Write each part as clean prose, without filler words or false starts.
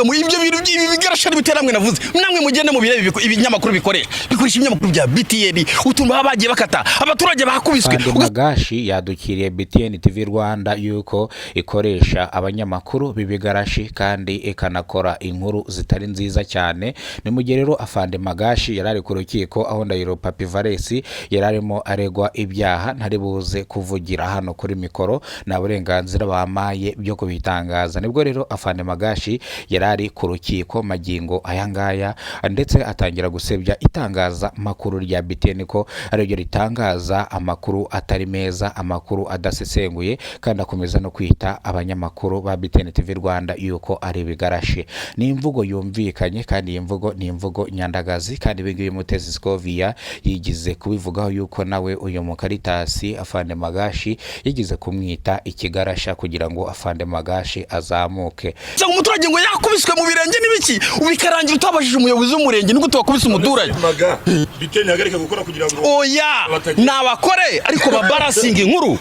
mu ibyo bintu by'ibigarasha biteramwe navuze namwe mugende mu birebe ibinyamakuru bikoresha ibinyamakuru bya BTN utumba bagiye bakata abaturage bakubiswe. Magashi yadukiriye BTN TV Rwanda yuko ikoresha abanyamakuru bibigarashi kandi ikanakora inkuru zitari nziza cyane. Ni mu rero Afande Magashi yarari ku rukiko aho Ndahiro Papi Valens yararimo aregwa ibyaha ntari buze kuvugira hano kuri mikoro na burenganzira bamaye byo kubitangaza. Nibwo rero Afande Magashi yarari ku rukiko magingo ayangaya ndetse atangira gusebya itangaza makuru rya BTN ko ari ryo ritangaza amakuru atari meza, amakuru adasesenguye, kandi akomeza no kwita abanyamakuru ba BTN TV Rwanda yuko ari bigarashi. Ni imvugo yumvikanye kandi imvugo ni imvugo nyandagazi, kandi bigiye Mutesi Scovia yigize kubivugaho yuko nawe uyu Mukaritasi Afande Magashi yigize kumwita ikigarasha kugira ngo Afande Magashi azamuke. Cyangwa umuturage ngo yakubiswe mu birenge n'ibiki ubikarangira utabajije umuyobozi w'umurenge niko twakubise umuturage. BTN yagarika gukora kugira ngo oya nabakore ariko babarasinga inkuru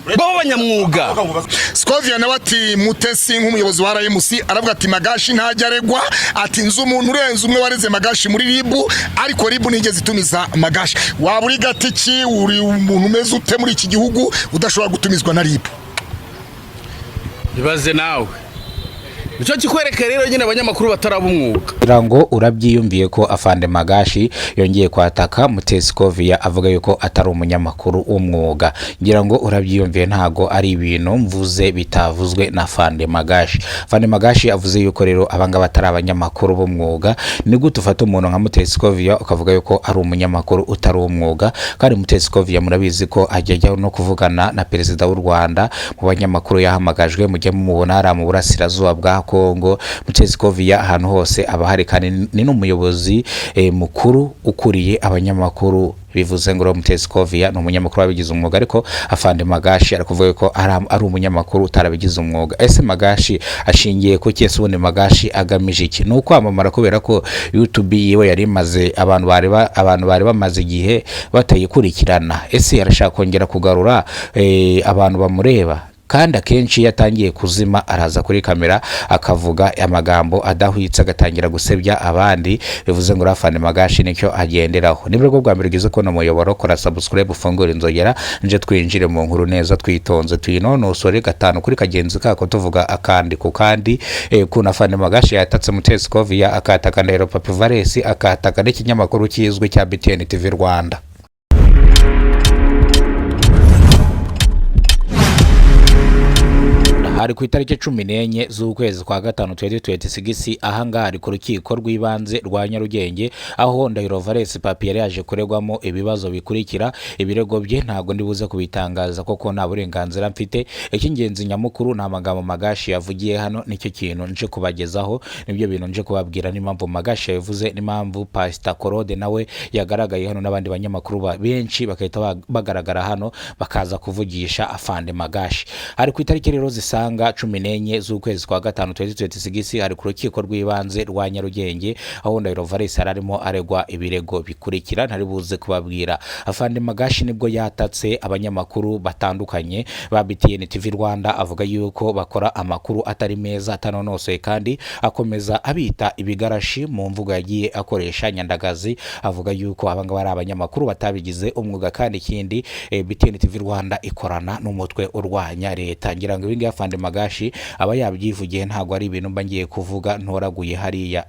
baba banyamwuga. Scovia nawe ati Mutesi nk'umuyobozi wa RMC aravuga ati Magashi ntajya aregwa, ati nzu umuntu urenze umwe wareze Magashi muri ribu, ariko ribu nigeze itumiza Magashi. Waba uri gatiki, uri umuntu umeze ute muri iki gihugu udashobora gutumizwa na ribu? Ibaze nawe icyo kikwereka rero nyine abanyamakuru batarabumwuga. Irango urabyiyumviye ko Afande Magashi yongeye kwataka Mutesi Scovia avuga yuko atari umunyamakuru umwuga. Ngira ngo urabyiyumviye ntago ari ibintu mvuze bitavuzwe na Afande Magashi. Afande Magashi avuze yuko rero abanga batari abanyamakuru b'umwuga. Ni gute ufata umuntu nka Mutesi Scovia ukavuga yuko ari umunyamakuru utari umwuga? Kandi Mutesi Scovia murabizi ko ajya no kuvugana na perezida w'u Rwanda mu banyamakuru yahamagajwe mujye mubona ara mu burasirazuba bwa Kongo. Mutesi Scovia ahantu hose abahari kandi ni n'umuyobozi mukuru ukuriye abanyamakuru. Bivuze ngo Mutesi Scovia ni umunyamakuru wabigize umwuga, ariko Afande Magashi arakuvuga ko ari umunyamakuru utarabigize umwuga. Ese Magashi ashingiye ku cyese ubundi Magashi agamije iki? Nuko kwamamara kubera ko YouTube yiwe yari maze abantu bari bamaze igihe batayikurikirana. Ese arashaka kongera kugarura abantu bamureba? Kandi akenshi yatangiye kuzima araza kuri kamera akavuga amagambo adahwitse agatangira gusebya abandi. Bivuze ngo Afande Magashi nicyo agenderaho. Nibwo bwo bwa mbere gize ko no muyoboro kora subscribe ufungura inzogera nje twinjire mu nkuru neza twitonze twinonosore gatanu kuri kagenzi kako tuvuga akandi ku kandi. Kuna Afande Magashi yatatse Mutesi Scovia akataka Ndahiro Papi Valens akataka n'ikinyamakuru kizwe cya BTN TV Rwanda. Hari ku itariki 14 z'ukwezi kwa gatanu 2026 ahanga ari ku rukiko rw'ibanze rwa Nyarugenge aho Ndahiro Valens Papi yari yaje kuregwamo ibibazo bikurikira. Ibirego bye ntago ndibuze kubitangaza koko nta burenganzira mfite. Icy'ingenzi nyamukuru na magambo Magashi yavugiye hano nicyo kintu nje kubagezaho, nibyo bintu nje kubabwira n'impamvu Magashi yavuze, n'impamvu Pastor Claude nawe yagaragaye hano n'abandi banyamakuru benshi bakahita bagaragara hano bakaza kuvugisha Afande Magashi. Hari ku itariki rero zisanga 14 z'ukwezi kwa gatanu 2026 hari ku rukiko rw'ibanze rwa Nyarugenge aho Ndahiro Valens arimo aregwa ibirego bikurikira ntari buze kubabwira. Afande Magashi nibwo yatatse abanyamakuru batandukanye ba BTN TV Rwanda avuga yuko bakora amakuru atari meza atanonosoye, kandi akomeza abita ibigarashi mu mvugo yagiye akoresha nyandagazi. Avuga yuko abanga bari abanyamakuru batabigize umwuga, kandi ikindi BTN TV Rwanda ikorana n'umutwe urwanya leta. Ngira ngo ibingi Afande Magashi aba yabyivugiye ntago ari ibintu mba ngiye kuvuga ntoraguye hariya.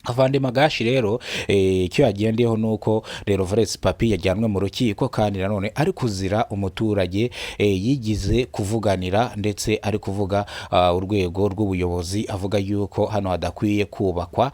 Afande Magashi rero icyo yagendeyeho nuko rero Valens Papi yajyanwe mu rukiko, kandi nanone ari kuzira umuturage yigize kuvuganira ndetse ari kuvuga urwego rw'ubuyobozi avuga yuko hano hadakwiye kubakwa,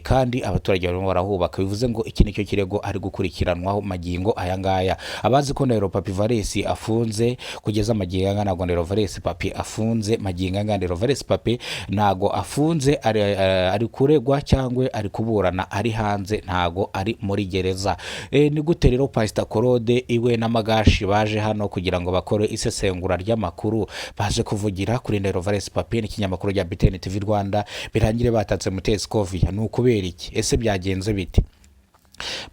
kandi abaturage barimo barahubaka. Bivuze ngo iki nicyo kirego ari gukurikiranwaho magingo ayangaya. Abazi ko Ndahiro Papi Valens afunze kugeza magingo angana ngo Ndahiro Valens Papi afunze magingo angana. Ndahiro Valens Papi nago afunze ari kuregwa cyangwa ari kuburana ari hanze, ntago ari muri gereza. Ni gute rero Pastor Claude iwe na Magashi baje hano kugira ngo bakore isesengura ry'amakuru, baje kuvugira kuri Ndahiro Valens Papi n'ikinyamakuru cya BTN TV Rwanda birangire batatse Mutesi Scovia? Ni ukubera iki? Ese byagenze bite?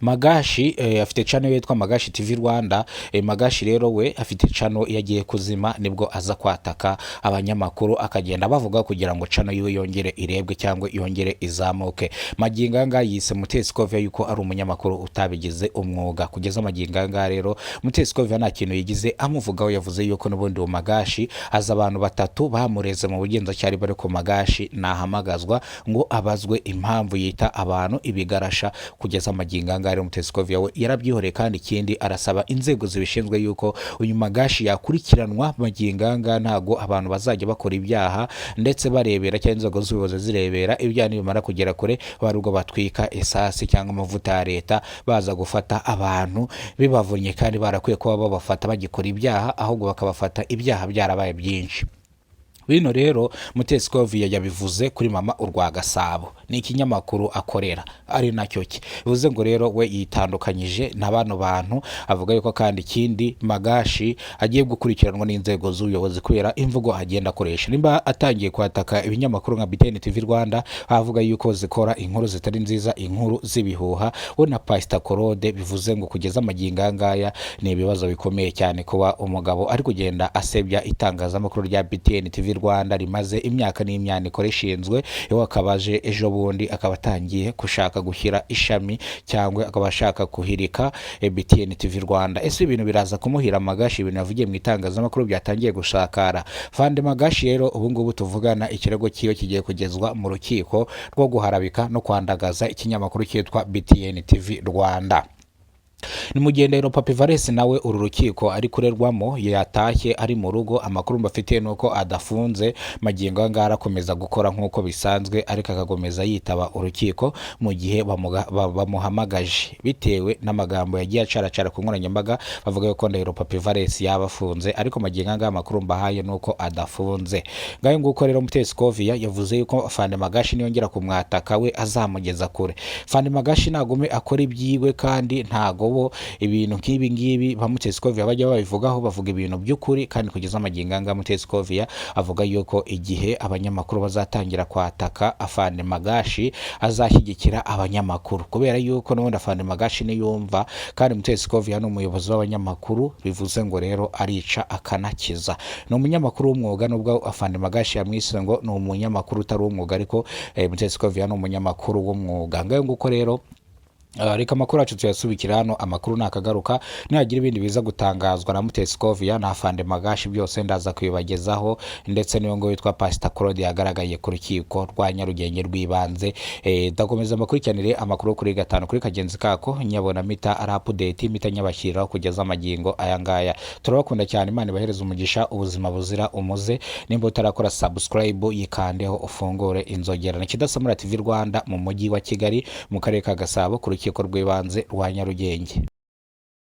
Magashi afite channel yitwa Magashi TV Rwanda. Magashi rero we afite channel yagiye kuzima nibwo aza kwataka abanyamakuru akagenda bavuga kugira ngo channel yiwe yongere irebwe cyangwa yongere izamuke. Maginganga yise Mutesi Kovia yuko ari umunyamakuru utabigize umwuga. Kugeza Maginganga rero Mutesi Kovia nta kintu yigize amuvugaho, yavuze yuko n'ubundi uwo Magashi aza abantu batatu bamureze mu bugenzacyaha bari ko Magashi nahamagazwa ngo abazwe impamvu yita abantu ibigarasha. Kugeza Maginganga rero Mutesi Kovia we yarabyihoreye, kandi ikindi arasaba inzego zibishinzwe yuko uyu Magashi yakurikiranwa. Maginganga ntago abantu bazajya bakora ibyaha ndetse barebera cyangwa inzego z'ubuyobozi zirebera ibyaha nibimara kugera kure barubwo batwika esasi cyangwa amavuta ya leta baza gufata abantu bibavunye, kandi barakwiye kuba babafata bagikora ibyaha ahubwo bakabafata ibyaha byarabaye byinshi. Bino rero Mutesi Kovia yabivuze kuri Mama Urwa Gasabo, ni ikinyamakuru akorera ari nacyo cye. Bivuze ngo rero we yitandukanyije n'abano bantu, avuga yuko kandi ikindi Magashi agiye gukurikiranwa n'inzego z'ubuyobozi kubera imvugo agenda akoresha. Nimba atangiye kwataka ibinyamakuru nka BTN TV Rwanda avuga yuko zikora inkuru zitari nziza, inkuru z'ibihuha, we na Pastor Claude, bivuze ngo kugeza Magingangaya ni ibibazo bikomeye cyane kuba umugabo ari kugenda asebya itangazamakuru rya BTN TV Rwanda rimaze imyaka n'imyaniko rishinzwe. Yo akabaje ejo bundi akaba atangiye gushaka gushyira ishami cyangwa akaba ashaka kuhirika BTN TV Rwanda. Ese ibintu biraza kumuhira Magashi, ibintu yavugiye mu itangazamakuru byatangiye gushakara. Fande Magashi rero ubu ngubu tuvugana ikirego kiyo kigiye kugezwa mu rukiko rwo guharabika no kwandagaza ikinyamakuru cyitwa BTN TV Rwanda. Ni mugendero Papi Valens nawe uru rukiko ari kurerwamo yatashye ari mu rugo. Amakuru mbafitiye nuko adafunze, Maginganga arakomeza gukora nkuko bisanzwe, ariko akagomeza yitaba urukiko mu gihe bamuhamagaje, bitewe n'amagambo yagiye acaracara ku nkoranyambaga bavuga yuko Ndahiro Papi Valens yabafunze, ariko Maginganga amakuru mbahaye nuko adafunze. Ngayo nguko rero Mutesi Kovia yavuze yuko Fande Magashi niyongera kumwataka we azamugeza kure. Fande Magashi nagume akora ibyiwe, kandi ntago ibintu nk'ibi ngibi ba Mutesi Kovia bajya babivugaho, bavuga ibintu by'ukuri. Kandi kugeza Maginganga Mutesi Kovia avuga yuko igihe abanyamakuru bazatangira kwataka Afande Magashi azashyigikira abanyamakuru, kubera yuko n'ubundi Afande Magashi niyumva, kandi Mutesi Kovia ni umuyobozi w'abanyamakuru, bivuze ngo rero arica akanakiza. Ni umunyamakuru w'umwuga, nubwo Afande Magashi yamwise ngo ni umunyamakuru utari umwuga, ariko Mutesi Kovia ni umunyamakuru w'umwuga. Ngayo nguko rero reka amakuru yacu tuyasubikira hano. Amakuru nakagaruka nihagira ibindi biza gutangazwa na Mutesi Kovia na Afande Magashi byose ndaza kwibagezaho, ndetse niyo ngo witwa Pastor Claude yagaragaye ku rukiko rwa Nyarugenge rw'ibanze. Ndakomeza makurikiranire amakuru kuri gatanu kuri kagenzi kako nyabona mita ari update mita nyabashyiraho kugeza amagingo aya ngaya. Turabakunda cyane, Imana ibahereze umugisha, ubuzima buzira umuze. Nimba utarakora subscribe yikandeho ufungure inzogera. Ni Kidasamura TV Rwanda mu mujyi wa Kigali mu karere ka Gasabo ku rukiko rw'ibanze rwa Nyarugenge.